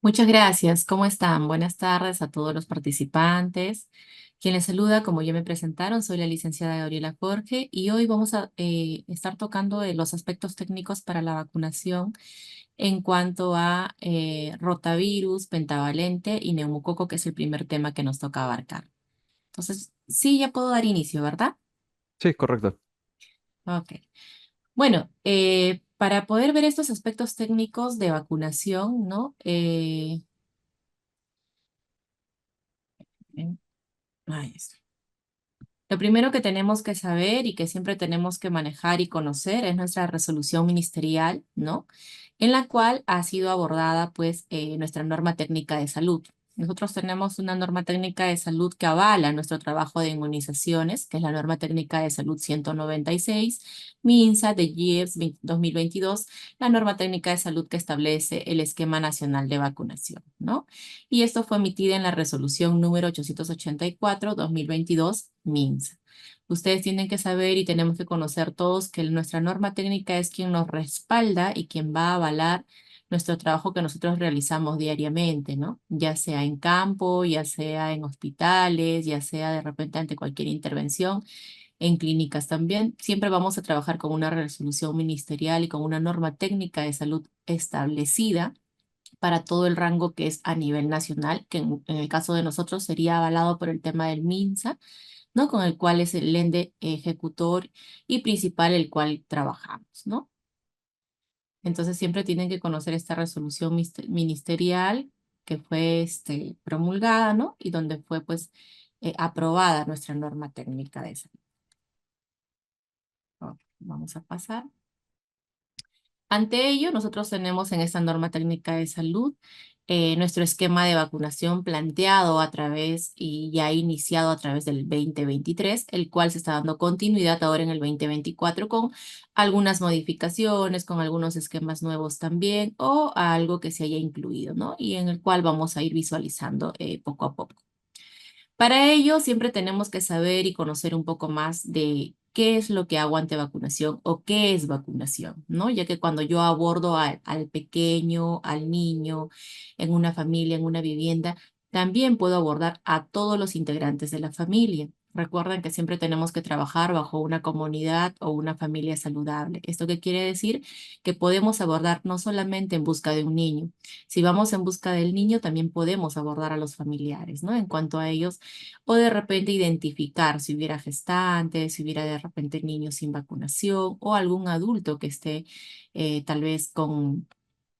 Muchas gracias. ¿Cómo están? Buenas tardes a todos los participantes. Quien les saluda, como ya me presentaron, soy la licenciada Gabriela Jorge y hoy vamos a estar tocando los aspectos técnicos para la vacunación en cuanto a rotavirus, pentavalente y neumococo, que es el primer tema que nos toca abarcar. Entonces, sí, ya puedo dar inicio, ¿verdad? Sí, correcto. Ok. Bueno, para poder ver estos aspectos técnicos de vacunación, ¿no? Ahí está. Lo primero que tenemos que saber y que siempre tenemos que manejar y conocer es nuestra resolución ministerial, ¿no? En la cual ha sido abordada, pues, nuestra norma técnica de salud. Nosotros tenemos una norma técnica de salud que avala nuestro trabajo de inmunizaciones, que es la norma técnica de salud 196, MINSA de GIEPS 2022, la norma técnica de salud que establece el esquema nacional de vacunación, ¿no? Y esto fue emitida en la resolución número 884-2022, MINSA. Ustedes tienen que saber y tenemos que conocer todos que nuestra norma técnica es quien nos respalda y quien va a avalar nuestro trabajo que nosotros realizamos diariamente, ¿no? Ya sea en campo, ya sea en hospitales, ya sea de repente ante cualquier intervención, en clínicas también. Siempre vamos a trabajar con una resolución ministerial y con una norma técnica de salud establecida para todo el rango que es a nivel nacional, que en el caso de nosotros sería avalado por el tema del MINSA, ¿no? Con el cual es el ente ejecutor y principal el cual trabajamos, ¿no? Entonces siempre tienen que conocer esta resolución ministerial que fue promulgada, ¿no? Y donde fue pues aprobada nuestra norma técnica de salud. Ok, vamos a pasar. Ante ello, nosotros tenemos en esta norma técnica de salud nuestro esquema de vacunación planteado a través y ya iniciado a través del 2023, el cual se está dando continuidad ahora en el 2024 con algunas modificaciones, con algunos esquemas nuevos también o algo que se haya incluido, ¿no? Y en el cual vamos a ir visualizando poco a poco. Para ello, siempre tenemos que saber y conocer un poco más de qué es lo que hago ante vacunación o qué es vacunación, ¿no? Ya que cuando yo abordo al pequeño, al niño, en una familia, en una vivienda, también puedo abordar a todos los integrantes de la familia. Recuerden que siempre tenemos que trabajar bajo una comunidad o una familia saludable. ¿Esto qué quiere decir? Que podemos abordar no solamente en busca de un niño. Si vamos en busca del niño, también podemos abordar a los familiares, ¿no? En cuanto a ellos o de repente identificar si hubiera gestantes, si hubiera de repente niños sin vacunación o algún adulto que esté tal vez con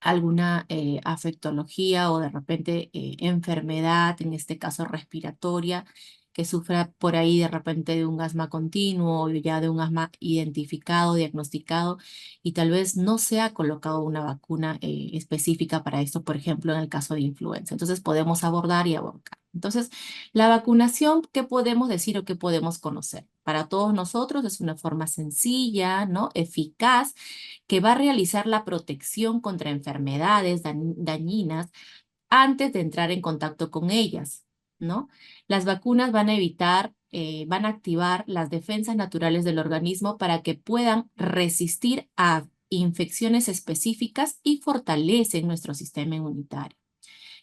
alguna afectología o de repente enfermedad, en este caso respiratoria, que sufra por ahí de repente de un asma continuo o ya de un asma identificado, diagnosticado y tal vez no se ha colocado una vacuna específica para esto, por ejemplo, en el caso de influenza. Entonces podemos abordar y abordar. Entonces, la vacunación, ¿qué podemos decir o qué podemos conocer? Para todos nosotros es una forma sencilla, ¿no? Eficaz, que va a realizar la protección contra enfermedades dañinas antes de entrar en contacto con ellas, ¿no? Las vacunas van a evitar, van a activar las defensas naturales del organismo para que puedan resistir a infecciones específicas y fortalecen nuestro sistema inmunitario.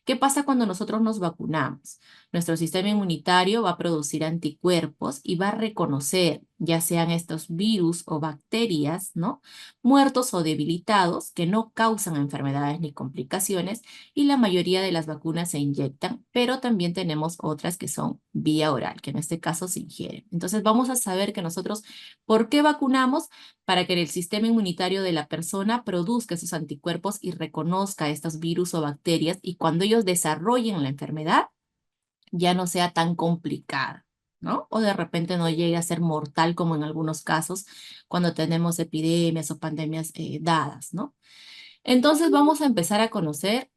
¿Qué pasa cuando nosotros nos vacunamos? Nuestro sistema inmunitario va a producir anticuerpos y va a reconocer, ya sean estos virus o bacterias, ¿no? Muertos o debilitados que no causan enfermedades ni complicaciones y la mayoría de las vacunas se inyectan, pero también tenemos otras que son vía oral, que en este caso se ingieren. Entonces vamos a saber que nosotros, ¿por qué vacunamos? Para que el sistema inmunitario de la persona produzca esos anticuerpos y reconozca estos virus o bacterias y cuando ellos desarrollen la enfermedad ya no sea tan complicada, ¿no? O de repente no llegue a ser mortal como en algunos casos cuando tenemos epidemias o pandemias dadas, ¿no? Entonces vamos a empezar a conocer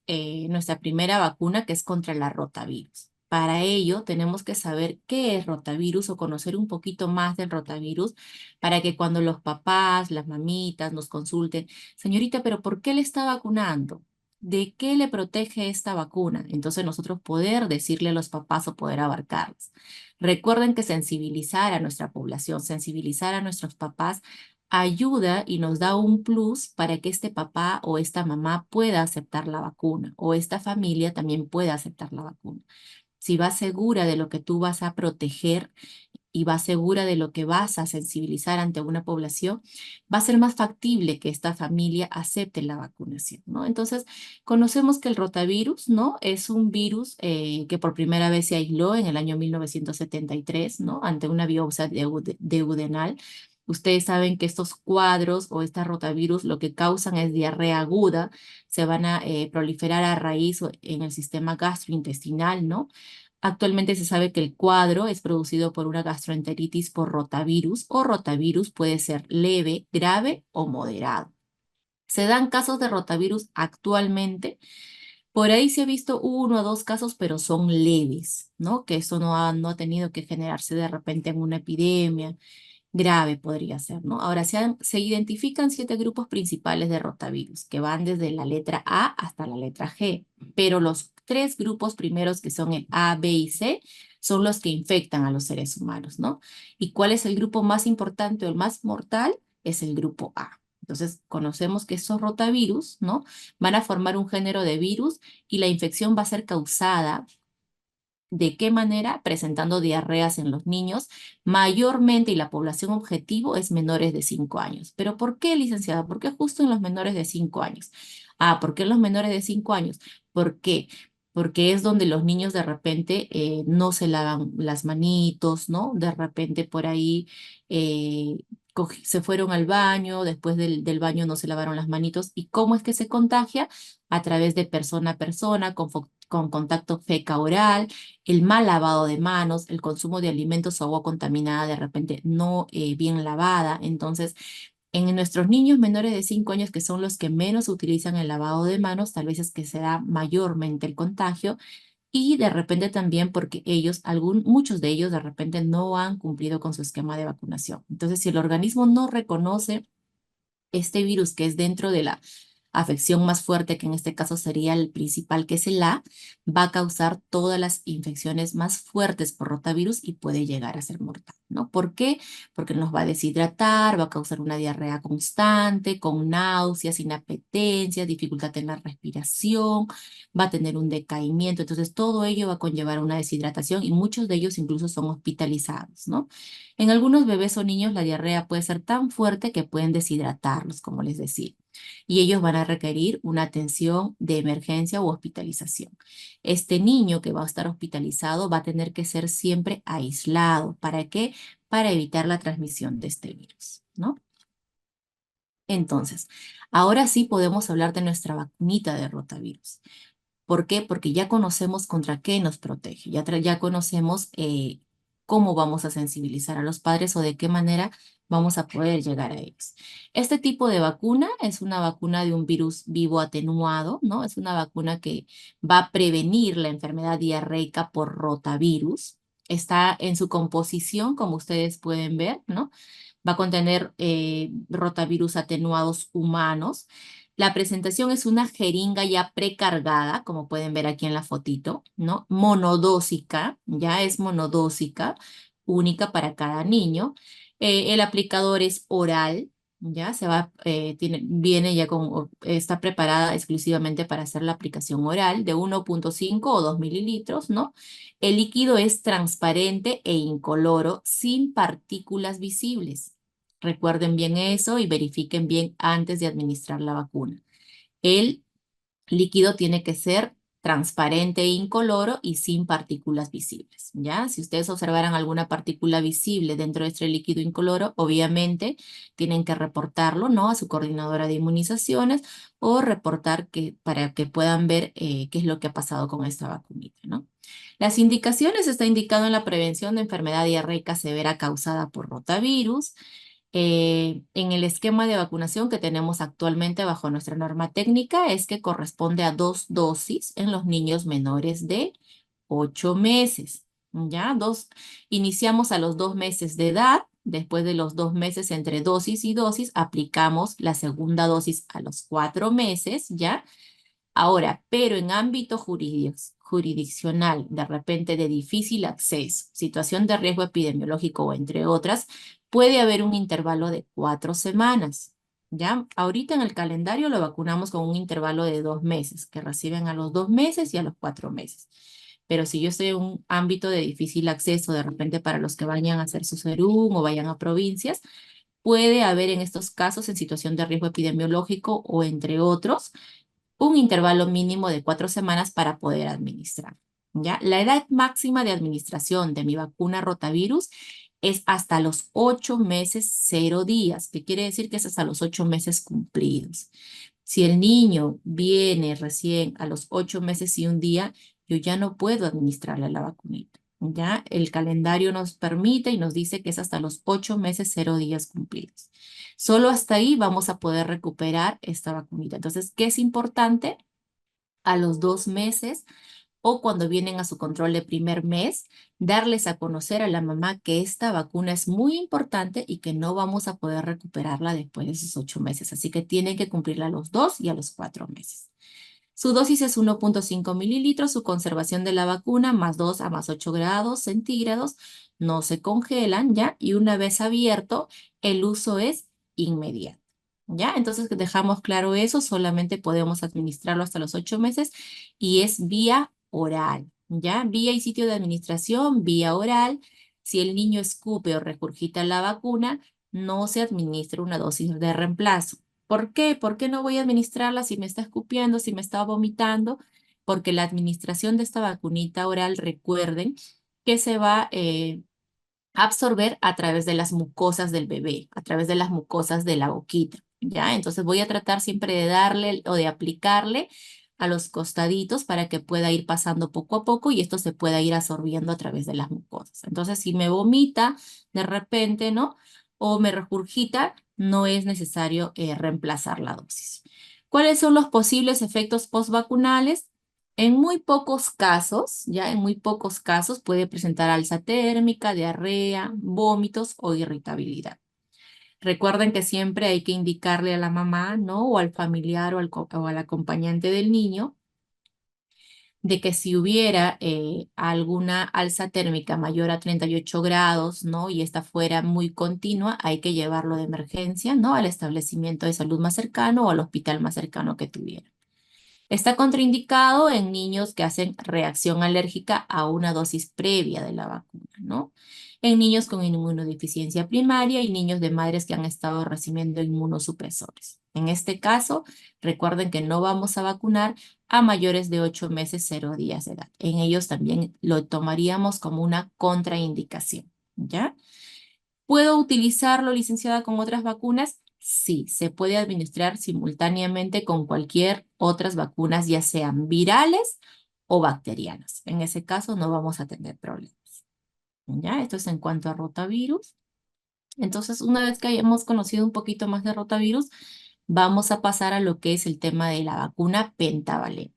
nuestra primera vacuna que es contra la rotavirus. Para ello tenemos que saber qué es rotavirus o conocer un poquito más del rotavirus para que cuando los papás, las mamitas nos consulten, señorita, pero ¿por qué le está vacunando? ¿De qué le protege esta vacuna? Entonces nosotros poder decirle a los papás o poder abarcarlos. Recuerden que sensibilizar a nuestra población, sensibilizar a nuestros papás ayuda y nos da un plus para que este papá o esta mamá pueda aceptar la vacuna o esta familia también pueda aceptar la vacuna. Si vas segura de lo que tú vas a proteger y vas segura de lo que vas a sensibilizar ante una población, va a ser más factible que esta familia acepte la vacunación, ¿no? Entonces, conocemos que el rotavirus, ¿no? Es un virus que por primera vez se aisló en el año 1973, ¿no? Ante una biopsia duodenal. Ustedes saben que estos cuadros o estas rotavirus lo que causan es diarrea aguda, se van a proliferar a raíz en el sistema gastrointestinal, ¿no? Actualmente se sabe que el cuadro es producido por una gastroenteritis por rotavirus o rotavirus puede ser leve, grave o moderado. Se dan casos de rotavirus actualmente. Por ahí se ha visto uno o dos casos, pero son leves, ¿no? Que eso no ha tenido que generarse de repente en una epidemia grave podría ser, ¿no? Ahora, se identifican 7 grupos principales de rotavirus, que van desde la letra A hasta la letra G, pero los 3 grupos primeros, que son el A, B y C, son los que infectan a los seres humanos, ¿no? ¿Y cuál es el grupo más importante o el más mortal? Es el grupo A. Entonces, conocemos que esos rotavirus, ¿no? Van a formar un género de virus y la infección va a ser causada. ¿De qué manera? Presentando diarreas en los niños, mayormente, y la población objetivo es menores de 5 años. ¿Pero por qué, licenciada? ¿Por qué justo en los menores de 5 años? ¿Por qué en los menores de 5 años? ¿Por qué? Porque es donde los niños de repente no se lavan las manitos, ¿no? De repente por ahí eh, se fueron al baño, después del baño no se lavaron las manitos. ¿Y cómo es que se contagia? A través de persona a persona, con contacto feca-oral, el mal lavado de manos, el consumo de alimentos o agua contaminada de repente no bien lavada. Entonces, en nuestros niños menores de 5 años, que son los que menos utilizan el lavado de manos, tal vez es que se da mayormente el contagio y de repente también porque muchos de ellos de repente no han cumplido con su esquema de vacunación. Entonces, si el organismo no reconoce este virus que es dentro de la afección más fuerte, que en este caso sería el principal, que es el A, va a causar todas las infecciones más fuertes por rotavirus y puede llegar a ser mortal, ¿no? ¿Por qué? Porque nos va a deshidratar, va a causar una diarrea constante, con náuseas, inapetencia, dificultad en la respiración, va a tener un decaimiento. Entonces, todo ello va a conllevar una deshidratación y muchos de ellos incluso son hospitalizados, ¿no? En algunos bebés o niños la diarrea puede ser tan fuerte que pueden deshidratarlos, como les decía, y ellos van a requerir una atención de emergencia u hospitalización. Este niño que va a estar hospitalizado va a tener que ser siempre aislado. ¿Para qué? Para evitar la transmisión de este virus, ¿no? Entonces, ahora sí podemos hablar de nuestra vacunita de rotavirus. ¿Por qué? Porque ya conocemos contra qué nos protege, ya conocemos cómo vamos a sensibilizar a los padres o de qué manera vamos a poder llegar a ellos. Este tipo de vacuna es una vacuna de un virus vivo atenuado, ¿no? Es una vacuna que va a prevenir la enfermedad diarreica por rotavirus. Está en su composición, como ustedes pueden ver, ¿no? Va a contener rotavirus atenuados humanos. La presentación es una jeringa ya precargada, como pueden ver aquí en la fotito, ¿no? Monodósica, ya es monodósica, única para cada niño. El aplicador es oral, ya viene ya está preparada exclusivamente para hacer la aplicación oral de 1,5 o 2 mililitros, ¿no? El líquido es transparente e incoloro, sin partículas visibles. Recuerden bien eso y verifiquen bien antes de administrar la vacuna. El líquido tiene que ser transparente e incoloro y sin partículas visibles, ¿ya? Si ustedes observaran alguna partícula visible dentro de este líquido incoloro, obviamente tienen que reportarlo, ¿no? A su coordinadora de inmunizaciones o reportar para que puedan ver qué es lo que ha pasado con esta vacunita, ¿no? Las indicaciones está indicado en la prevención de enfermedad diarreica severa causada por rotavirus, en el esquema de vacunación que tenemos actualmente bajo nuestra norma técnica es que corresponde a 2 dosis en los niños menores de 8 meses. ¿Ya? Iniciamos a los 2 meses de edad. Después de los 2 meses entre dosis y dosis, aplicamos la segunda dosis a los 4 meses, ¿ya? Ahora, pero en ámbito jurisdiccional, de repente de difícil acceso, situación de riesgo epidemiológico o entre otras, puede haber un intervalo de 4 semanas. ¿Ya? Ahorita en el calendario lo vacunamos con un intervalo de 2 meses, que reciben a los 2 meses y a los 4 meses. Pero si yo estoy en un ámbito de difícil acceso, de repente para los que vayan a hacer su serum o vayan a provincias, puede haber en estos casos, en situación de riesgo epidemiológico o entre otros, un intervalo mínimo de 4 semanas para poder administrar. ¿Ya? La edad máxima de administración de mi vacuna rotavirus es hasta los 8 meses, 0 días, que quiere decir que es hasta los 8 meses cumplidos. Si el niño viene recién a los 8 meses y un día, yo ya no puedo administrarle la vacunita. ¿Ya? El calendario nos permite y nos dice que es hasta los 8 meses, 0 días cumplidos. Solo hasta ahí vamos a poder recuperar esta vacunita. Entonces, ¿qué es importante? A los 2 meses o cuando vienen a su control de primer mes, darles a conocer a la mamá que esta vacuna es muy importante y que no vamos a poder recuperarla después de esos 8 meses. Así que tienen que cumplirla a los 2 y a los 4 meses. Su dosis es 1,5 mililitros, su conservación de la vacuna +2 a +8 grados centígrados, no se congelan, ¿ya? Y una vez abierto, el uso es inmediato, ¿ya? Entonces dejamos claro eso, solamente podemos administrarlo hasta los 8 meses y es vía oral, ¿ya? Vía y sitio de administración, vía oral. Si el niño escupe o regurgita la vacuna, no se administra una dosis de reemplazo. ¿Por qué? ¿Por qué no voy a administrarla si me está escupiendo, si me está vomitando? Porque la administración de esta vacunita oral, recuerden que se va a absorber a través de las mucosas del bebé, a través de las mucosas de la boquita, ¿ya? Entonces voy a tratar siempre de darle o de aplicarle a los costaditos para que pueda ir pasando poco a poco y esto se pueda ir absorbiendo a través de las mucosas. Entonces, si me vomita de repente, ¿no? O me regurgita, no es necesario reemplazar la dosis. ¿Cuáles son los posibles efectos postvacunales? En muy pocos casos, ya en muy pocos casos puede presentar alza térmica, diarrea, vómitos o irritabilidad. Recuerden que siempre hay que indicarle a la mamá, ¿no? O al familiar o al acompañante del niño de que si hubiera alguna alza térmica mayor a 38 grados, ¿no? Y esta fuera muy continua, hay que llevarlo de emergencia, ¿no? Al establecimiento de salud más cercano o al hospital más cercano que tuviera. Está contraindicado en niños que hacen reacción alérgica a una dosis previa de la vacuna, ¿no? En niños con inmunodeficiencia primaria y niños de madres que han estado recibiendo inmunosupresores. En este caso, recuerden que no vamos a vacunar a mayores de 8 meses, 0 días de edad. En ellos también lo tomaríamos como una contraindicación, ¿ya? ¿Puedo utilizarlo, licenciada, con otras vacunas? Sí, se puede administrar simultáneamente con cualquier otras vacunas, ya sean virales o bacterianas. En ese caso no vamos a tener problemas. ¿Ya? Esto es en cuanto a rotavirus. Entonces, una vez que hayamos conocido un poquito más de rotavirus, vamos a pasar a lo que es el tema de la vacuna pentavalente.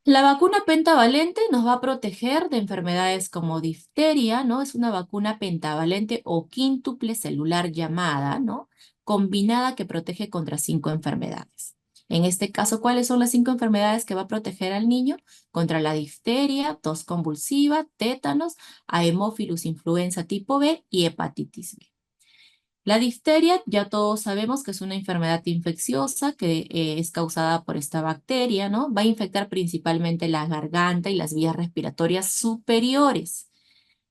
La vacuna pentavalente nos va a proteger de enfermedades como difteria, ¿no? Es una vacuna pentavalente o quíntuple celular llamada, ¿no? Combinada que protege contra 5 enfermedades. En este caso, ¿cuáles son las 5 enfermedades que va a proteger al niño? Contra la difteria, tos convulsiva, tétanos, Haemophilus influenza tipo B y hepatitis B. La difteria, ya todos sabemos que es una enfermedad infecciosa que es causada por esta bacteria, ¿no? Va a infectar principalmente la garganta y las vías respiratorias superiores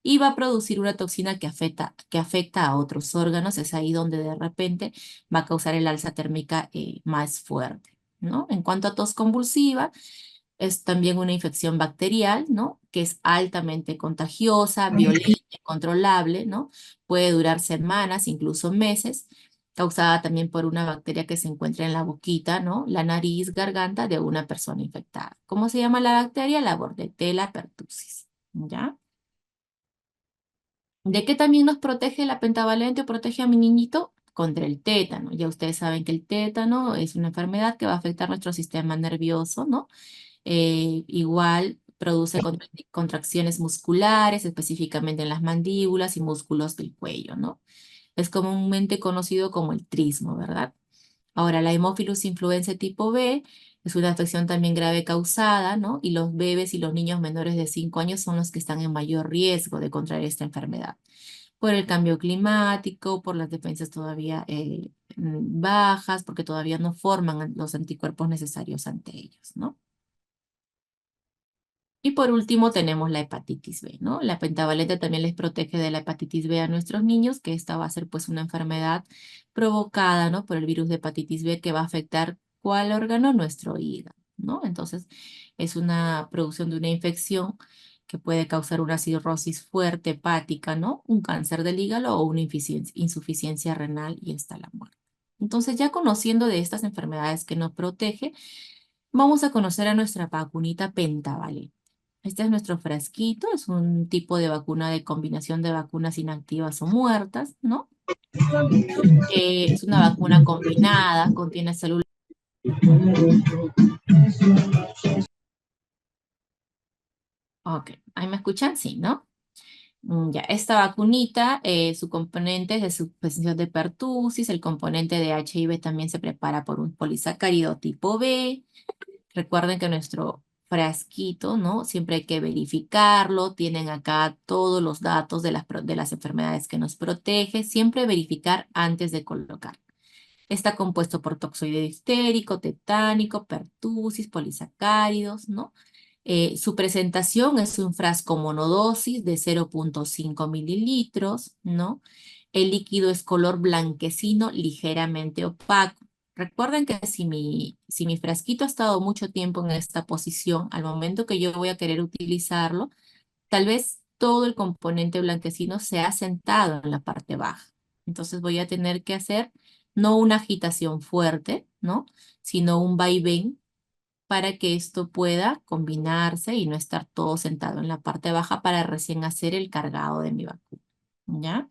y va a producir una toxina que afecta a otros órganos. Es ahí donde de repente va a causar el alza térmica más fuerte, ¿no? En cuanto a tos convulsiva, es también una infección bacterial, ¿no? Que es altamente contagiosa, violenta, controlable, ¿no? Puede durar semanas, incluso meses, causada también por una bacteria que se encuentra en la boquita, ¿no? La nariz, garganta de una persona infectada. ¿Cómo se llama la bacteria? La Bordetella pertussis, ¿ya? ¿De qué también nos protege la pentavalente o protege a mi niñito? Contra el tétano. Ya ustedes saben que el tétano es una enfermedad que va a afectar nuestro sistema nervioso, ¿no? Igual produce contracciones musculares, específicamente en las mandíbulas y músculos del cuello, ¿no? Es comúnmente conocido como el trismo, ¿verdad? Ahora, la Haemophilus influenzae tipo B es una afección también grave causada, ¿no? Y los bebés y los niños menores de 5 años son los que están en mayor riesgo de contraer esta enfermedad. por el cambio climático, por las defensas todavía bajas, porque todavía no forman los anticuerpos necesarios ante ellos, ¿no? Y por último tenemos la hepatitis B, ¿no? La pentavalente también les protege de la hepatitis B a nuestros niños, que esta va a ser pues una enfermedad provocada, ¿no? Por el virus de hepatitis B que va a afectar ¿cuál órgano? Nuestro hígado, ¿no? Entonces es una producción de una infección que puede causar una cirrosis fuerte hepática, ¿no? Un cáncer del hígado o una insuficiencia renal y hasta la muerte. Entonces ya conociendo de estas enfermedades que nos protege, vamos a conocer a nuestra vacunita pentavalente. Este es nuestro frasquito, es un tipo de vacuna de combinación de vacunas inactivas o muertas, ¿no? Es una vacuna combinada, contiene células. Ok, ¿ahí me escuchan? Sí, ¿no? Ya, esta vacunita, su componente es de suspensión de pertussis, el componente de HIV también se prepara por un polisacárido tipo B. Recuerden que nuestro frasquito, ¿no? Siempre hay que verificarlo. Tienen acá todos los datos de las enfermedades que nos protege. Siempre verificar antes de colocar. Está compuesto por toxoide difterico, tetánico, pertussis, polisacáridos, ¿no? Su presentación es un frasco monodosis de 0,5 mililitros, ¿no? El líquido es color blanquecino, ligeramente opaco. Recuerden que si mi frasquito ha estado mucho tiempo en esta posición, al momento que yo voy a querer utilizarlo, tal vez todo el componente blanquecino se ha sentado en la parte baja. Entonces voy a tener que hacer no una agitación fuerte, ¿no? Sino un vaivén para que esto pueda combinarse y no estar todo sentado en la parte baja para recién hacer el cargado de mi vacuna, ¿ya?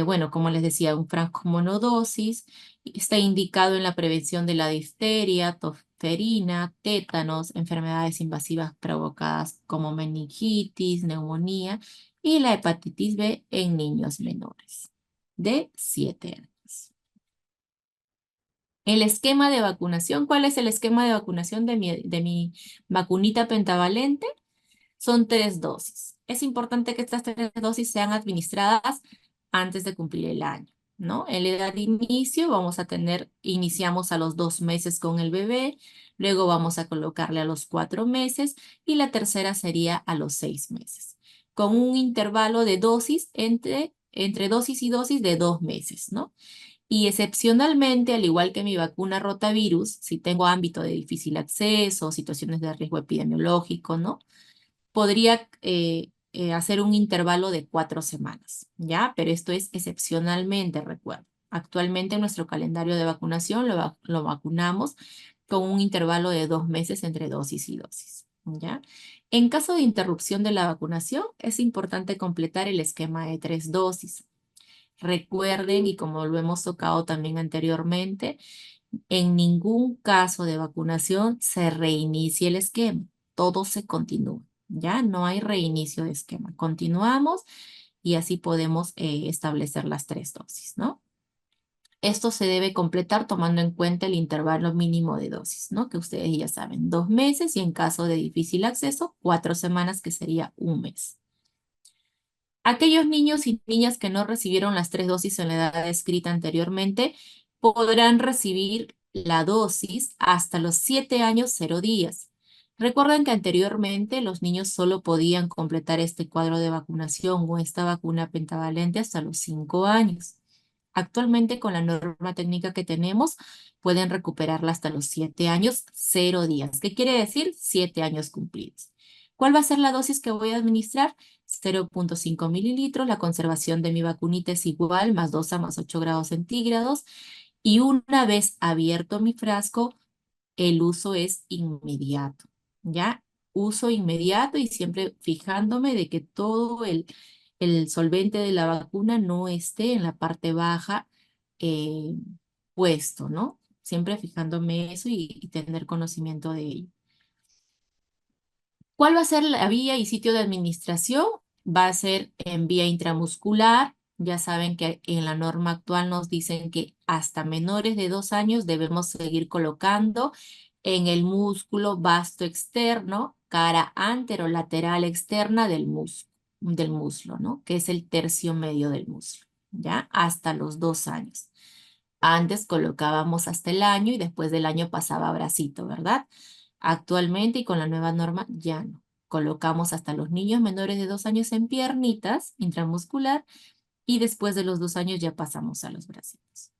Bueno, como les decía, un frasco monodosis está indicado en la prevención de la difteria, tosferina, tétanos, enfermedades invasivas provocadas como meningitis, neumonía y la hepatitis B en niños menores de 7 años. El esquema de vacunación, ¿cuál es el esquema de vacunación de mi vacunita pentavalente? Son 3 dosis. Es importante que estas 3 dosis sean administradas antes de cumplir el año, ¿no? En la edad de inicio iniciamos a los 2 meses con el bebé, luego vamos a colocarle a los 4 meses y la tercera sería a los 6 meses, con un intervalo de dosis entre dosis y dosis de 2 meses, ¿no? Y excepcionalmente, al igual que mi vacuna rotavirus, si tengo ámbito de difícil acceso, situaciones de riesgo epidemiológico, ¿no? Podría hacer un intervalo de 4 semanas, ¿ya? Pero esto es excepcionalmente, recuerdo. Actualmente en nuestro calendario de vacunación lo vacunamos con un intervalo de 2 meses entre dosis y dosis, ¿ya? En caso de interrupción de la vacunación, es importante completar el esquema de 3 dosis. Recuerden, y como lo hemos tocado también anteriormente, en ningún caso de vacunación se reinicia el esquema, todo se continúa, ¿ya? No hay reinicio de esquema. Continuamos y así podemos establecer las 3 dosis, ¿no? Esto se debe completar tomando en cuenta el intervalo mínimo de dosis, ¿no? Que ustedes ya saben, 2 meses y en caso de difícil acceso, 4 semanas, que sería un mes. Aquellos niños y niñas que no recibieron las 3 dosis en la edad descrita anteriormente podrán recibir la dosis hasta los 7 años 0 días. Recuerden que anteriormente los niños solo podían completar este cuadro de vacunación o esta vacuna pentavalente hasta los 5 años. Actualmente, con la norma técnica que tenemos, pueden recuperarla hasta los 7 años 0 días. ¿Qué quiere decir? 7 años cumplidos. ¿Cuál va a ser la dosis que voy a administrar? 0,5 mililitros. La conservación de mi vacunita es igual, más 2 a más 8 grados centígrados. Y una vez abierto mi frasco, el uso es inmediato, ¿ya? Uso inmediato y siempre fijándome de que todo el solvente de la vacuna no esté en la parte baja eh, puesto, ¿no? Siempre fijándome eso y tener conocimiento de ello. ¿Cuál va a ser la vía y sitio de administración? Va a ser en vía intramuscular. Ya saben que en la norma actual nos dicen que hasta menores de 2 años debemos seguir colocando en el músculo vasto externo, cara anterolateral externa del músculo, del muslo, ¿no? Que es el tercio medio del muslo, ¿ya? Hasta los 2 años. Antes colocábamos hasta el año y después del año pasaba a bracito, ¿verdad? Actualmente y con la nueva norma ya no. Colocamos hasta los niños menores de 2 años en piernitas intramuscular y después de los 2 años ya pasamos a los bracitos.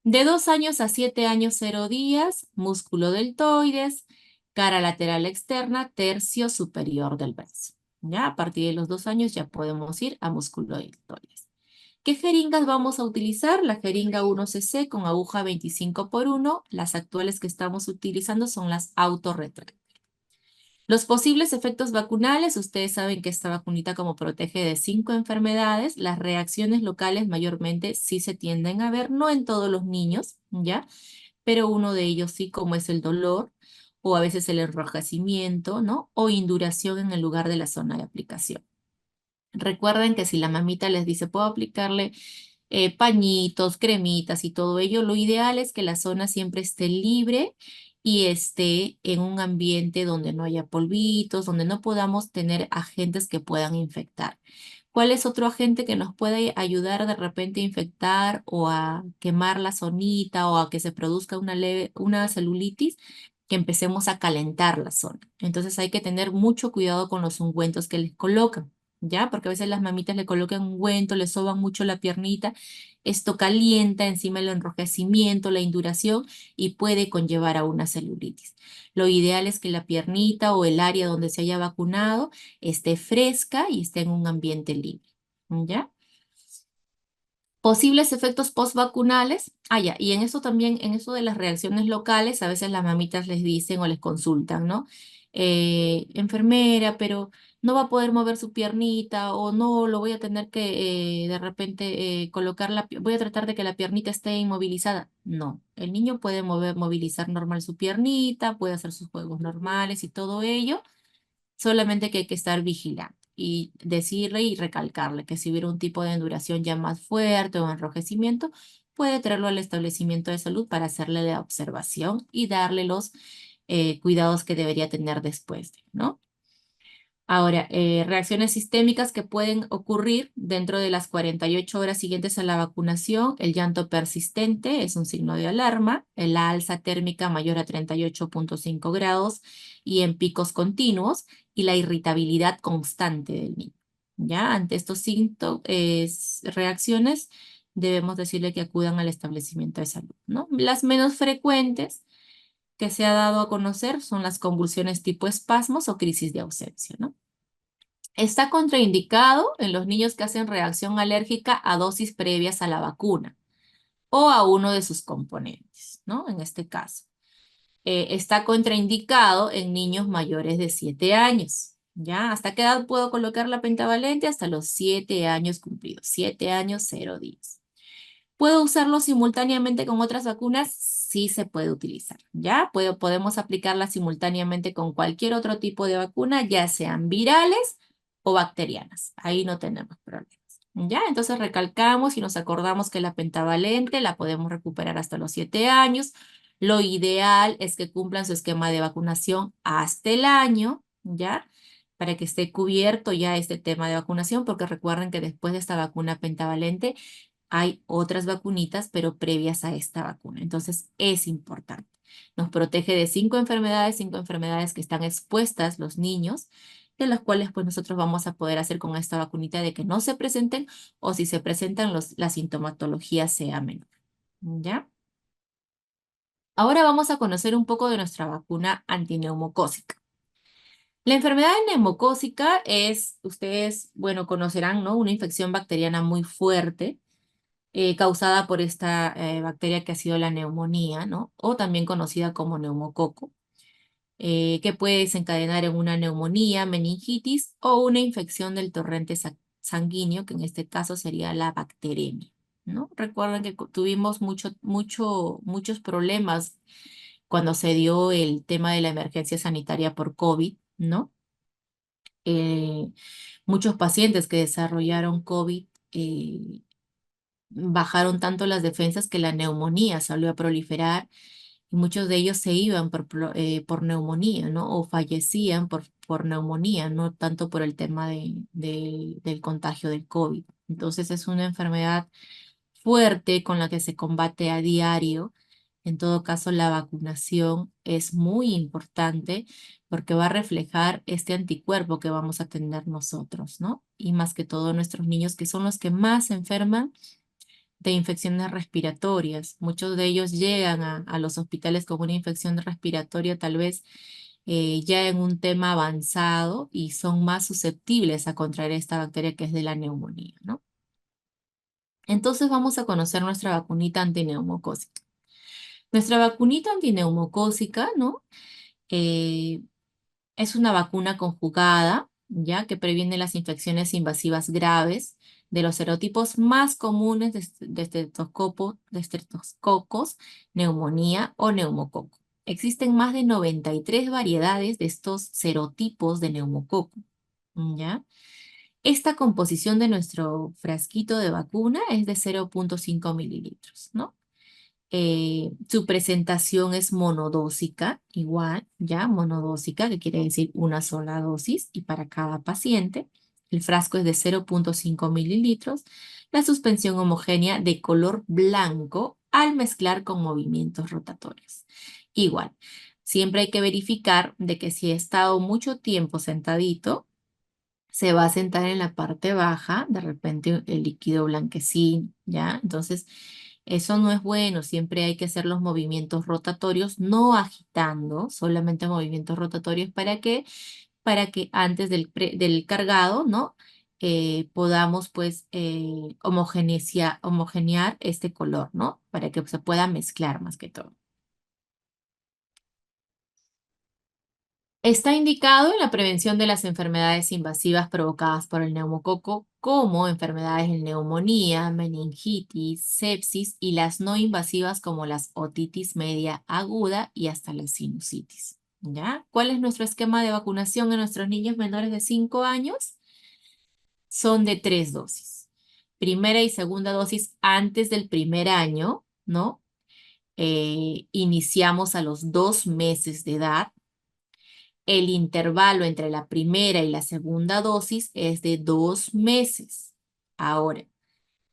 De 2 años a 7 años, 0 días, músculo deltoides, cara lateral externa, tercio superior del brazo. Ya a partir de los 2 años ya podemos ir a músculo deltoides. ¿Qué jeringas vamos a utilizar? La jeringa 1 cc con aguja 25 por 1. Las actuales que estamos utilizando son las autorretráctiles. Los posibles efectos vacunales, ustedes saben que esta vacunita como protege de 5 enfermedades, las reacciones locales mayormente sí se tienden a ver, no en todos los niños, ¿ya? Pero uno de ellos sí, como es el dolor, o a veces el enrojecimiento, ¿no? O induración en el lugar de la zona de aplicación. Recuerden que si la mamita les dice, puedo aplicarle pañitos, cremitas y todo ello, lo ideal es que la zona siempre esté libre y esté en un ambiente donde no haya polvitos, donde no podamos tener agentes que puedan infectar. ¿Cuál es otro agente que nos puede ayudar de repente a infectar o a quemar la zonita o a que se produzca una celulitis? Que empecemos a calentar la zona. Entonces hay que tener mucho cuidado con los ungüentos que les colocan, ¿ya? Porque a veces las mamitas le colocan ungüento, le soban mucho la piernita, esto calienta encima el enrojecimiento, la induración y puede conllevar a una celulitis. Lo ideal es que la piernita o el área donde se haya vacunado esté fresca y esté en un ambiente libre, ¿ya? Posibles efectos postvacunales. Ah, ya, y en eso también, en eso de las reacciones locales, a veces las mamitas les dicen o les consultan, ¿no? Enfermera, pero no va a poder mover su piernita o no, lo voy a tener que de repente colocar voy a tratar de que la piernita esté inmovilizada. No, el niño puede movilizar normal su piernita, puede hacer sus juegos normales y todo ello. Solamente que hay que estar vigilando y decirle y recalcarle que si hubiera un tipo de enduración ya más fuerte o enrojecimiento, puede traerlo al establecimiento de salud para hacerle la observación y darle los cuidados que debería tener después, ¿no? Ahora, reacciones sistémicas que pueden ocurrir dentro de las 48 horas siguientes a la vacunación. El llanto persistente es un signo de alarma. La alza térmica mayor a 38,5 grados y en picos continuos. Y la irritabilidad constante del niño. ¿Ya? Ante estos reacciones, debemos decirle que acudan al establecimiento de salud, ¿no? Las menos frecuentes que se ha dado a conocer son las convulsiones tipo espasmos o crisis de ausencia, ¿no? Está contraindicado en los niños que hacen reacción alérgica a dosis previas a la vacuna o a uno de sus componentes, ¿no? En este caso. Está contraindicado en niños mayores de 7 años, ¿ya? ¿Hasta qué edad puedo colocar la pentavalente? Hasta los 7 años cumplidos. 7 años, 0 días. ¿Puedo usarlo simultáneamente con otras vacunas? Sí se puede utilizar, ¿ya? Podemos aplicarla simultáneamente con cualquier otro tipo de vacuna, ya sean virales o bacterianas. Ahí no tenemos problemas, ¿ya? Entonces recalcamos y nos acordamos que la pentavalente la podemos recuperar hasta los 7 años. Lo ideal es que cumplan su esquema de vacunación hasta el año, ¿ya? Para que esté cubierto ya este tema de vacunación, porque recuerden que después de esta vacuna pentavalente, hay otras vacunitas, pero previas a esta vacuna. Entonces, es importante. Nos protege de 5 enfermedades que están expuestas los niños, de las cuales pues nosotros vamos a poder hacer con esta vacunita de que no se presenten o si se presentan la sintomatología sea menor. ¿Ya? Ahora vamos a conocer un poco de nuestra vacuna antineumocócica. La enfermedad neumocócica es, ustedes, bueno, conocerán, ¿no? Una infección bacteriana muy fuerte causada por esta bacteria que ha sido la neumonía, ¿no? O también conocida como neumococo, que puede desencadenar en una neumonía, meningitis o una infección del torrente sanguíneo, que en este caso sería la bacteremia, ¿no? Recuerden que tuvimos muchos problemas cuando se dio el tema de la emergencia sanitaria por COVID, ¿no? Eh, Muchos pacientes que desarrollaron COVID bajaron tanto las defensas que la neumonía salió a proliferar y muchos de ellos se iban por neumonía, ¿no? O fallecían por neumonía, no tanto por el tema del contagio del COVID. Entonces es una enfermedad fuerte con la que se combate a diario. En todo caso, la vacunación es muy importante porque va a reflejar este anticuerpo que vamos a tener nosotros, ¿no? Y más que todo nuestros niños, que son los que más se enferman de infecciones respiratorias. Muchos de ellos llegan a los hospitales con una infección respiratoria tal vez ya en un tema avanzado y son más susceptibles a contraer esta bacteria que es de la neumonía, ¿no? Entonces vamos a conocer nuestra vacunita antineumocócica. Nuestra vacunita antineumocócica, ¿no? Eh, es una vacuna conjugada, ¿ya? Que previene las infecciones invasivas graves de los serotipos más comunes de estreptococos, neumonía o neumococo. Existen más de 93 variedades de estos serotipos de neumococo, ¿ya? Esta composición de nuestro frasquito de vacuna es de 0,5 mililitros, ¿no? Su presentación es monodósica, igual, ya, monodósica, que quiere decir una sola dosis y para cada paciente. El frasco es de 0,5 mililitros. La suspensión homogénea de color blanco al mezclar con movimientos rotatorios. Igual, siempre hay que verificar de que si he estado mucho tiempo sentadito, se va a sentar en la parte baja, de repente el líquido blanquecino, ¿ya? Entonces, eso no es bueno, siempre hay que hacer los movimientos rotatorios, no agitando, solamente movimientos rotatorios para que antes del cargado, ¿no? Podamos pues homogenear este color, ¿no? Para que se pueda mezclar más que todo. Está indicado en la prevención de las enfermedades invasivas provocadas por el neumococo, como enfermedades de neumonía, meningitis, sepsis y las no invasivas como las otitis media aguda y hasta la sinusitis. ¿Ya? ¿Cuál es nuestro esquema de vacunación en nuestros niños menores de 5 años? Son de 3 dosis. Primera y segunda dosis antes del primer año, ¿no? Iniciamos a los 2 meses de edad. El intervalo entre la primera y la segunda dosis es de 2 meses. Ahora,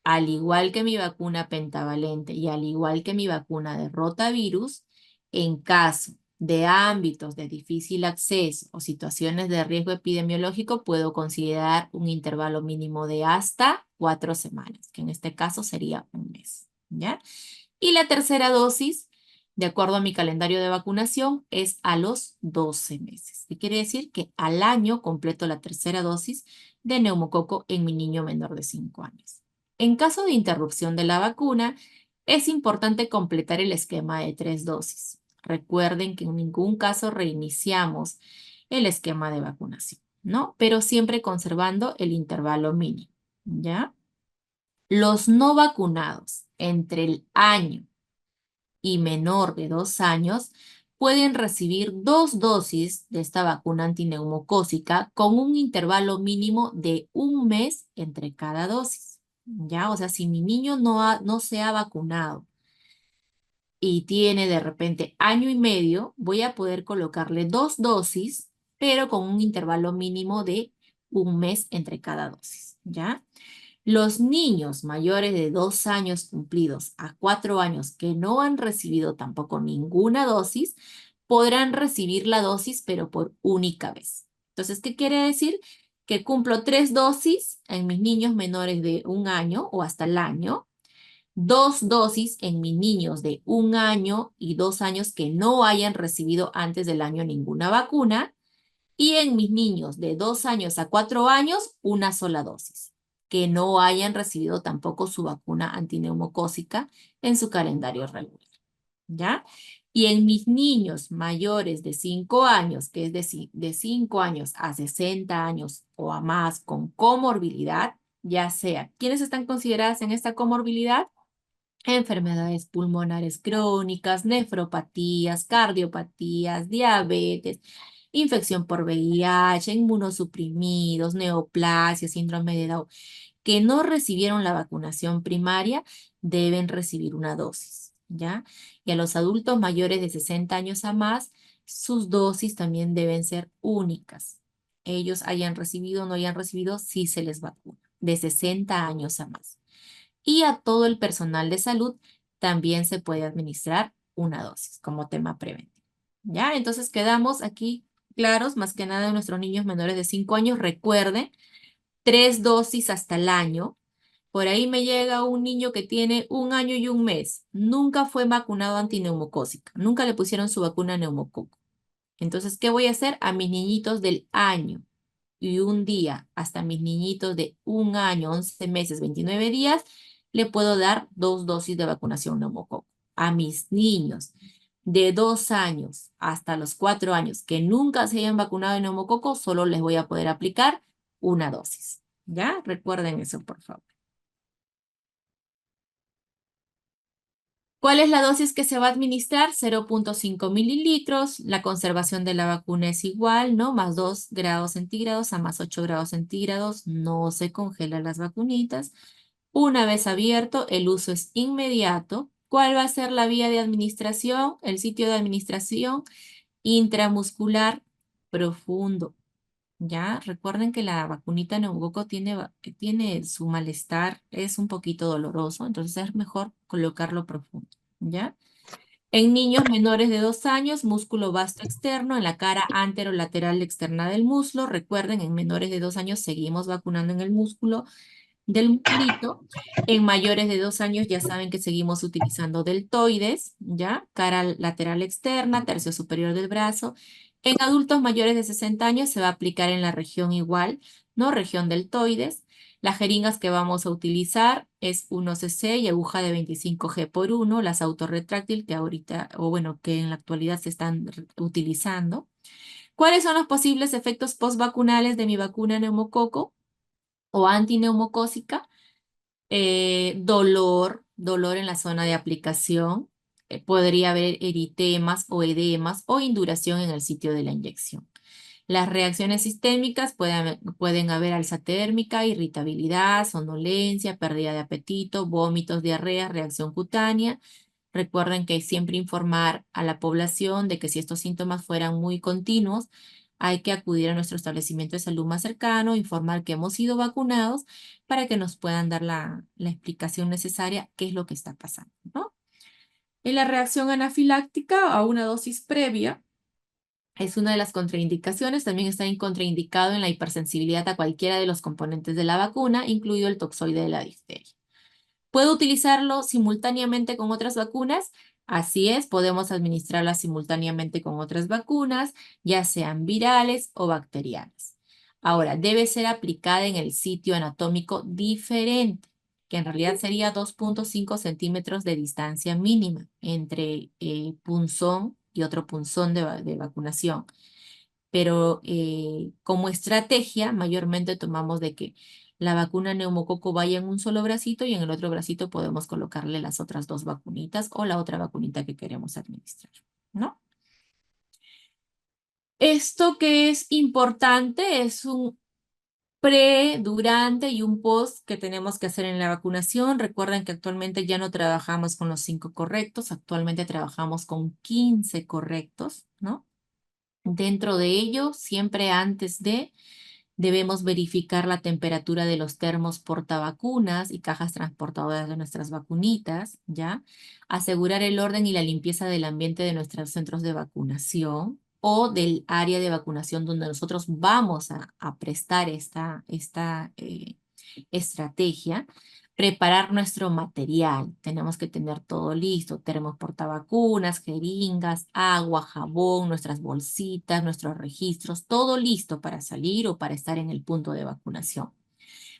al igual que mi vacuna pentavalente y al igual que mi vacuna de rotavirus, en caso de ámbitos de difícil acceso o situaciones de riesgo epidemiológico, puedo considerar un intervalo mínimo de hasta 4 semanas, que en este caso sería un mes, ¿ya? Y la tercera dosis, de acuerdo a mi calendario de vacunación, es a los 12 meses. ¿Qué quiere decir? Que al año completo la tercera dosis de neumococo en mi niño menor de 5 años. En caso de interrupción de la vacuna, es importante completar el esquema de 3 dosis. Recuerden que en ningún caso reiniciamos el esquema de vacunación, ¿no? Pero siempre conservando el intervalo mínimo, ¿ya? Los no vacunados entre el año y menor de 2 años pueden recibir 2 dosis de esta vacuna antineumocócica con un intervalo mínimo de un mes entre cada dosis. ¿Ya? O sea, si mi niño no se ha vacunado y tiene de repente año y medio, voy a poder colocarle 2 dosis, pero con un intervalo mínimo de un mes entre cada dosis. ¿Ya? Los niños mayores de 2 años cumplidos a 4 años que no han recibido tampoco ninguna dosis, podrán recibir la dosis, pero por única vez. Entonces, ¿qué quiere decir? Que cumplo 3 dosis en mis niños menores de 1 año o hasta el año, 2 dosis en mis niños de 1 año y 2 años que no hayan recibido antes del año ninguna vacuna, y en mis niños de 2 años a 4 años, una sola dosis, que no hayan recibido tampoco su vacuna antineumocócica en su calendario regular, ¿ya? Y en mis niños mayores de 5 años, que es de 5 años a 60 años o a más con comorbilidad, ya sea, ¿quiénes están consideradas en esta comorbilidad? Enfermedades pulmonares crónicas, nefropatías, cardiopatías, diabetes, infección por VIH, inmunosuprimidos, neoplasia, síndrome de Down, que no recibieron la vacunación primaria, deben recibir una dosis. ¿ya? Y a los adultos mayores de 60 años a más, sus dosis también deben ser únicas. Ellos hayan recibido o no hayan recibido, sí se les vacuna, de 60 años a más. Y a todo el personal de salud también se puede administrar una dosis como tema preventivo. ¿Ya? Entonces quedamos aquí claros, más que nada de nuestros niños menores de 5 años. Recuerden, 3 dosis hasta el año. Por ahí me llega un niño que tiene 1 año y 1 mes. Nunca fue vacunado antineumocócica. Nunca le pusieron su vacuna neumococo. Entonces, ¿qué voy a hacer? A mis niñitos del año y 1 día hasta mis niñitos de 1 año, 11 meses, 29 días, le puedo dar 2 dosis de vacunación neumococo. A mis niños de 2 años hasta los 4 años que nunca se hayan vacunado de neumococo, solo les voy a poder aplicar una dosis. ¿Ya? Recuerden eso, por favor. ¿Cuál es la dosis que se va a administrar? 0,5 mililitros. La conservación de la vacuna es igual, ¿no? Más 2 grados centígrados a más 8 grados centígrados. No se congelan las vacunitas. Una vez abierto, el uso es inmediato. ¿Cuál va a ser la vía de administración? El sitio de administración intramuscular profundo. ¿Ya? Recuerden que la vacunita neumococo tiene su malestar, es un poquito doloroso, entonces es mejor colocarlo profundo. ¿Ya? En niños menores de 2 años, músculo vasto externo en la cara anterolateral externa del muslo. Recuerden, en menores de 2 años seguimos vacunando en el músculo del muslito. En mayores de 2 años ya saben que seguimos utilizando deltoides, ¿ya? Cara lateral externa, tercio superior del brazo. En adultos mayores de 60 años se va a aplicar en la región igual, ¿no? Región deltoides. Las jeringas que vamos a utilizar es 1 cc y aguja de 25G por 1, las autorretráctil que ahorita, o bueno, que en la actualidad se están utilizando. ¿Cuáles son los posibles efectos postvacunales de mi vacuna neumococo o antineumocócica? Dolor en la zona de aplicación. Podría haber eritemas o edemas o induración en el sitio de la inyección. Las reacciones sistémicas pueden haber alza térmica, irritabilidad, somnolencia, pérdida de apetito, vómitos, diarrea, reacción cutánea. Recuerden que siempre informar a la población de que si estos síntomas fueran muy continuos, hay que acudir a nuestro establecimiento de salud más cercano, informar que hemos sido vacunados para que nos puedan dar la explicación necesaria, qué es lo que está pasando, ¿no? En la reacción anafiláctica a una dosis previa, es una de las contraindicaciones. También está contraindicado en la hipersensibilidad a cualquiera de los componentes de la vacuna, incluido el toxoide de la difteria. ¿Puedo utilizarlo simultáneamente con otras vacunas? Así es, podemos administrarla simultáneamente con otras vacunas, ya sean virales o bacterianas. Ahora, debe ser aplicada en el sitio anatómico diferente, que en realidad sería 2,5 centímetros de distancia mínima entre punzón y otro punzón de vacunación. Pero como estrategia, mayormente tomamos de que la vacuna neumococo vaya en un solo bracito y en el otro bracito podemos colocarle las otras 2 vacunitas o la otra vacunita que queremos administrar, ¿no? Esto que es importante es un pre, durante y un post que tenemos que hacer en la vacunación. Recuerden que actualmente ya no trabajamos con los 5 correctos, actualmente trabajamos con 15 correctos, ¿no? Dentro de ello, siempre antes de debemos verificar la temperatura de los termos portavacunas y cajas transportadoras de nuestras vacunitas, ¿ya? Asegurar el orden y la limpieza del ambiente de nuestros centros de vacunación o del área de vacunación donde nosotros vamos a prestar esta estrategia. Preparar nuestro material. Tenemos que tener todo listo. Termos portavacunas, jeringas, agua, jabón, nuestras bolsitas, nuestros registros, todo listo para salir o para estar en el punto de vacunación.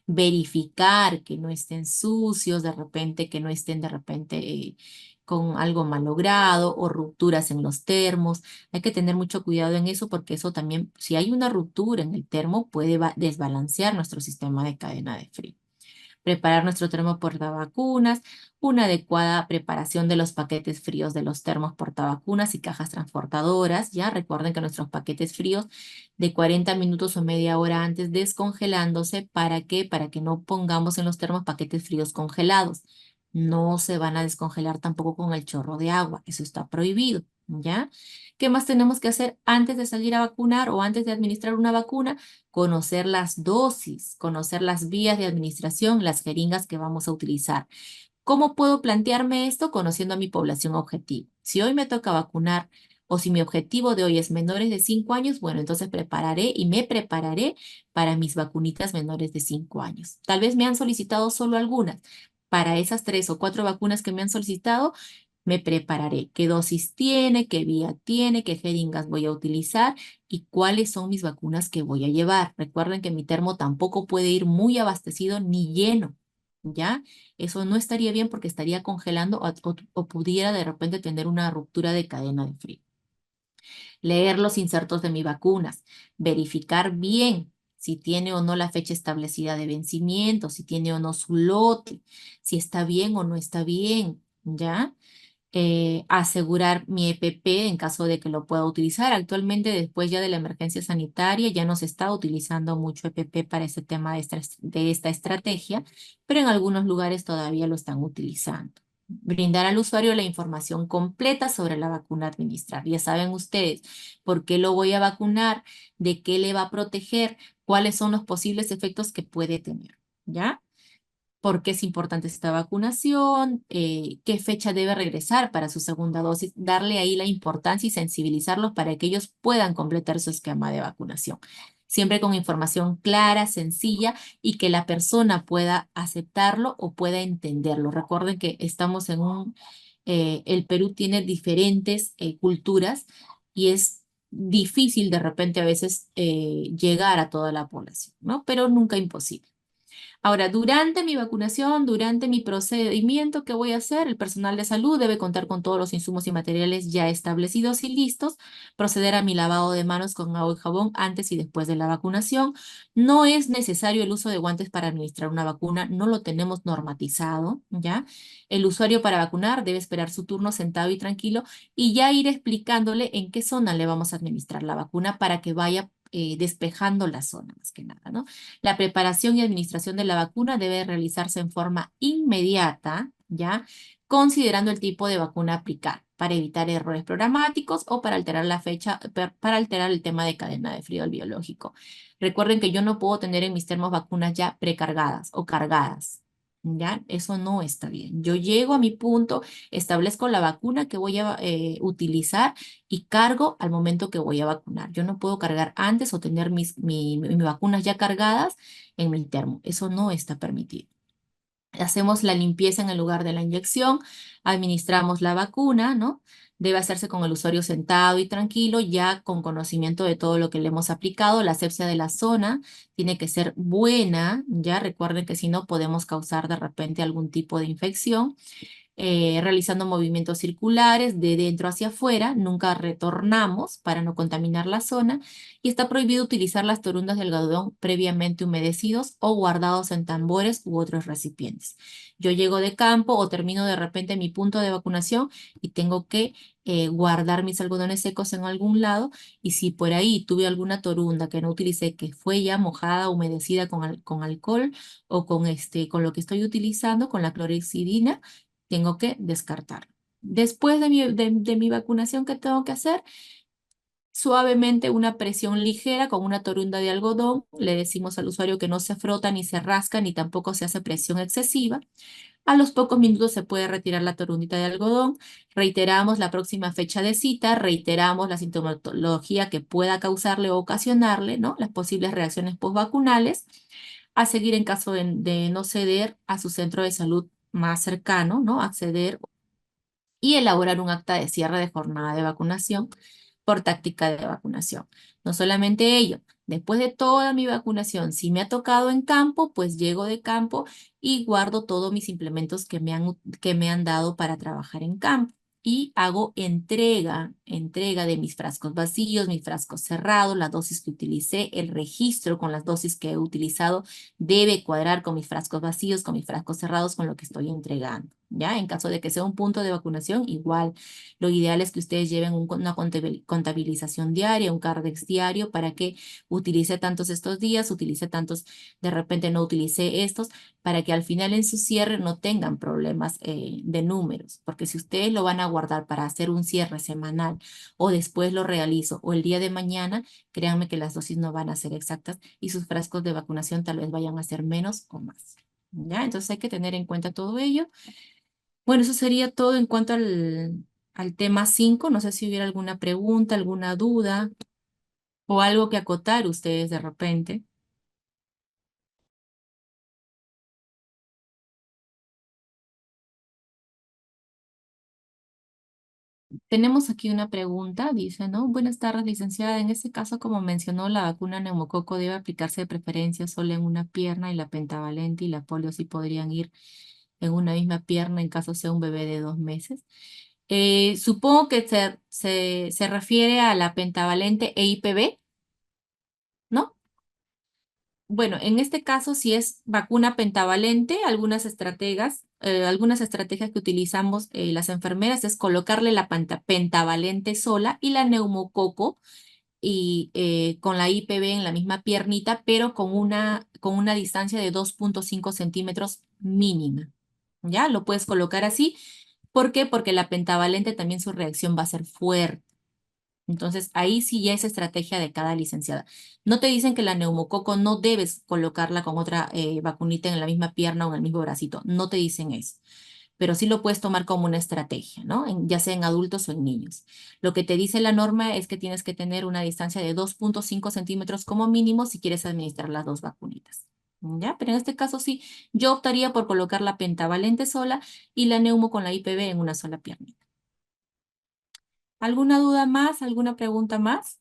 Verificar que no estén sucios, de repente, que no estén de repente con algo malogrado o rupturas en los termos. Hay que tener mucho cuidado en eso porque eso también, si hay una ruptura en el termo, puede desbalancear nuestro sistema de cadena de frío. Preparar nuestro termo portavacunas, una adecuada preparación de los paquetes fríos de los termos portavacunas y cajas transportadoras. Ya recuerden que nuestros paquetes fríos de 40 minutos o media hora antes descongelándose. ¿Para qué? Para que no pongamos en los termos paquetes fríos congelados. No se van a descongelar tampoco con el chorro de agua. Eso está prohibido, ¿ya? ¿Qué más tenemos que hacer antes de salir a vacunar o antes de administrar una vacuna? Conocer las dosis, conocer las vías de administración, las jeringas que vamos a utilizar. ¿Cómo puedo plantearme esto conociendo a mi población objetivo? Si hoy me toca vacunar o si mi objetivo de hoy es menores de 5 años, bueno, entonces prepararé y me prepararé para mis vacunitas menores de 5 años. Tal vez me han solicitado solo algunas. Para esas 3 o 4 vacunas que me han solicitado, me prepararé. ¿Qué dosis tiene? ¿Qué vía tiene? ¿Qué jeringas voy a utilizar? ¿Y cuáles son mis vacunas que voy a llevar? Recuerden que mi termo tampoco puede ir muy abastecido ni lleno, ¿ya? Eso no estaría bien porque estaría congelando o pudiera de repente tener una ruptura de cadena de frío. Leer los insertos de mis vacunas, verificar bien si tiene o no la fecha establecida de vencimiento, si tiene o no su lote, si está bien o no está bien, ¿ya? Asegurar mi EPP en caso de que lo pueda utilizar. Actualmente, después ya de la emergencia sanitaria, ya no se está utilizando mucho EPP para ese tema de esta estrategia, pero en algunos lugares todavía lo están utilizando. Brindar al usuario la información completa sobre la vacuna a administrar. Ya saben ustedes por qué lo voy a vacunar, de qué le va a proteger, cuáles son los posibles efectos que puede tener, ¿ya? Por qué es importante esta vacunación, qué fecha debe regresar para su segunda dosis, darle ahí la importancia y sensibilizarlos para que ellos puedan completar su esquema de vacunación. Siempre con información clara, sencilla y que la persona pueda aceptarlo o pueda entenderlo. Recuerden que estamos el Perú tiene diferentes culturas y es difícil de repente a veces llegar a toda la población, ¿no? Pero nunca imposible. Ahora, durante mi vacunación, durante mi procedimiento que voy a hacer, el personal de salud debe contar con todos los insumos y materiales ya establecidos y listos, proceder a mi lavado de manos con agua y jabón antes y después de la vacunación. No es necesario el uso de guantes para administrar una vacuna, no lo tenemos normatizado, ¿ya? El usuario para vacunar debe esperar su turno sentado y tranquilo y ya ir explicándole en qué zona le vamos a administrar la vacuna para que vaya despejando la zona, más que nada, ¿no? La preparación y administración de la vacuna debe realizarse en forma inmediata, ¿ya? Considerando el tipo de vacuna a aplicar para evitar errores programáticos o para alterar la fecha, para alterar el tema de cadena de frío al biológico. Recuerden que yo no puedo tener en mis termos vacunas ya precargadas o cargadas, ¿ya? Eso no está bien. Yo llego a mi punto, establezco la vacuna que voy a utilizar y cargo al momento que voy a vacunar. Yo no puedo cargar antes o tener mis vacunas ya cargadas en mi termo. Eso no está permitido. Hacemos la limpieza en el lugar de la inyección, administramos la vacuna, ¿no? Debe hacerse con el usuario sentado y tranquilo, ya con conocimiento de todo lo que le hemos aplicado. La asepsia de la zona tiene que ser buena, ya recuerden que si no podemos causar de repente algún tipo de infección, realizando movimientos circulares de dentro hacia afuera, nunca retornamos para no contaminar la zona y está prohibido utilizar las torundas de algodón previamente humedecidos o guardados en tambores u otros recipientes. Yo llego de campo o termino de repente mi punto de vacunación y tengo que guardar mis algodones secos en algún lado y si por ahí tuve alguna torunda que no utilicé, que fue ya mojada, humedecida con alcohol o con lo que estoy utilizando, con la clorexidina, tengo que descartarlo. Después de mi vacunación, ¿qué tengo que hacer? Suavemente una presión ligera con una torunda de algodón. Le decimos al usuario que no se frota ni se rasca ni tampoco se hace presión excesiva. A los pocos minutos se puede retirar la torundita de algodón. Reiteramos la próxima fecha de cita, reiteramos la sintomatología que pueda causarle o ocasionarle, ¿no? Las posibles reacciones postvacunales, a seguir en caso de no ceder a su centro de salud más cercano, ¿no? Acceder y elaborar un acta de cierre de jornada de vacunación por táctica de vacunación. No solamente ello, después de toda mi vacunación, si me ha tocado en campo, pues llego de campo y guardo todos mis implementos que me han dado para trabajar en campo. Y hago entrega de mis frascos vacíos, mis frascos cerrados, las dosis que utilicé, el registro con las dosis que he utilizado debe cuadrar con mis frascos vacíos, con mis frascos cerrados, con lo que estoy entregando. ¿ya? En caso de que sea un punto de vacunación, igual. Lo ideal es que ustedes lleven una contabilización diaria, un cardex diario para que utilice tantos estos días, utilice tantos, de repente no utilice estos, para que al final en su cierre no tengan problemas de números, porque si ustedes lo van a guardar para hacer un cierre semanal o después lo realizo o el día de mañana, créanme que las dosis no van a ser exactas y sus frascos de vacunación tal vez vayan a ser menos o más. ¿Ya? Entonces hay que tener en cuenta todo ello. Bueno, eso sería todo en cuanto al tema 5. No sé si hubiera alguna pregunta, alguna duda o algo que acotar ustedes de repente. Tenemos aquí una pregunta, dice, ¿no? Buenas tardes, licenciada. En este caso, como mencionó, la vacuna neumococo debe aplicarse de preferencia solo en una pierna y la pentavalente y la polio sí podrían ir en una misma pierna en caso sea un bebé de 2 meses. Supongo que se refiere a la pentavalente e IPV, ¿no? Bueno, en este caso, si es vacuna pentavalente, algunas estrategias que utilizamos las enfermeras es colocarle la pentavalente sola y la neumococo y con la IPV en la misma piernita, pero con una distancia de 2,5 centímetros mínima. ¿Ya? Lo puedes colocar así. ¿Por qué? Porque la pentavalente también su reacción va a ser fuerte. Entonces, ahí sí ya es estrategia de cada licenciada. No te dicen que la neumococo no debes colocarla con otra vacunita en la misma pierna o en el mismo bracito. No te dicen eso. Pero sí lo puedes tomar como una estrategia, ¿no? Ya sea en adultos o en niños. Lo que te dice la norma es que tienes que tener una distancia de 2,5 centímetros como mínimo si quieres administrar las dos vacunitas. ¿Ya? Pero en este caso sí, yo optaría por colocar la pentavalente sola y la neumo con la IPV en una sola pierna. ¿Alguna duda más? ¿Alguna pregunta más?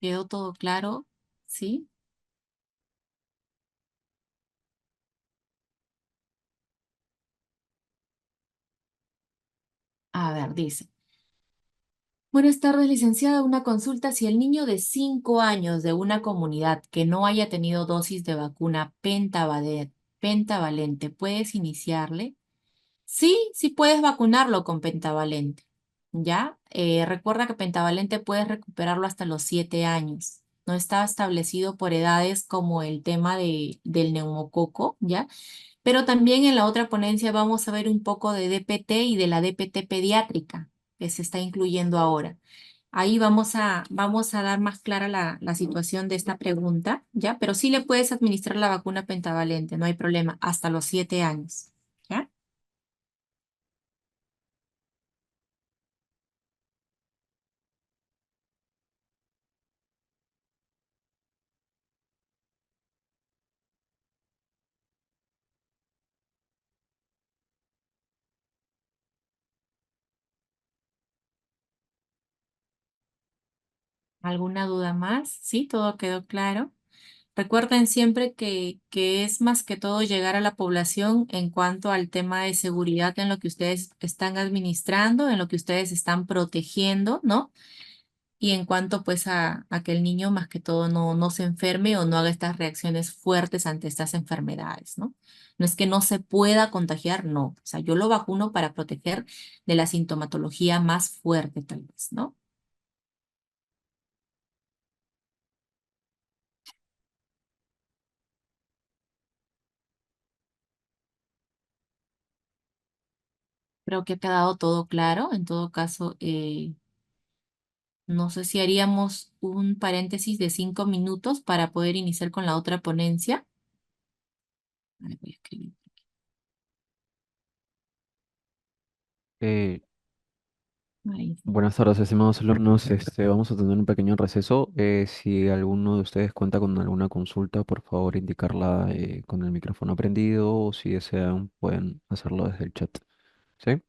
¿Quedó todo claro? ¿Sí? A ver, dice. Buenas tardes, licenciada. Una consulta. Si el niño de 5 años de una comunidad que no haya tenido dosis de vacuna pentavalente, ¿puedes iniciarle? Sí, sí puedes vacunarlo con pentavalente. ¿Ya? Recuerda que pentavalente puedes recuperarlo hasta los 7 años. No está establecido por edades como el tema del neumococo, ¿ya? Pero también en la otra ponencia vamos a ver un poco de DPT y de la DPT pediátrica que se está incluyendo ahora. Ahí vamos a dar más clara la situación de esta pregunta, ¿ya? Pero sí le puedes administrar la vacuna pentavalente, no hay problema, hasta los 7 años, ¿ya? ¿Alguna duda más? ¿Sí? ¿Todo quedó claro? Recuerden siempre que es más que todo llegar a la población en cuanto al tema de seguridad en lo que ustedes están administrando, en lo que ustedes están protegiendo, ¿no? Y en cuanto pues a que el niño más que todo no se enferme o no haga estas reacciones fuertes ante estas enfermedades, ¿no? No es que no se pueda contagiar, no. O sea, yo lo vacuno para proteger de la sintomatología más fuerte tal vez, ¿no? Creo que ha quedado todo claro. En todo caso, no sé si haríamos un paréntesis de 5 minutos para poder iniciar con la otra ponencia. Vale, voy a escribir. Eh, Ahí está. Buenas tardes, estimados alumnos. Vamos a tener un pequeño receso. Si alguno de ustedes cuenta con alguna consulta, por favor indicarla con el micrófono prendido o si desean pueden hacerlo desde el chat. ¿Sí?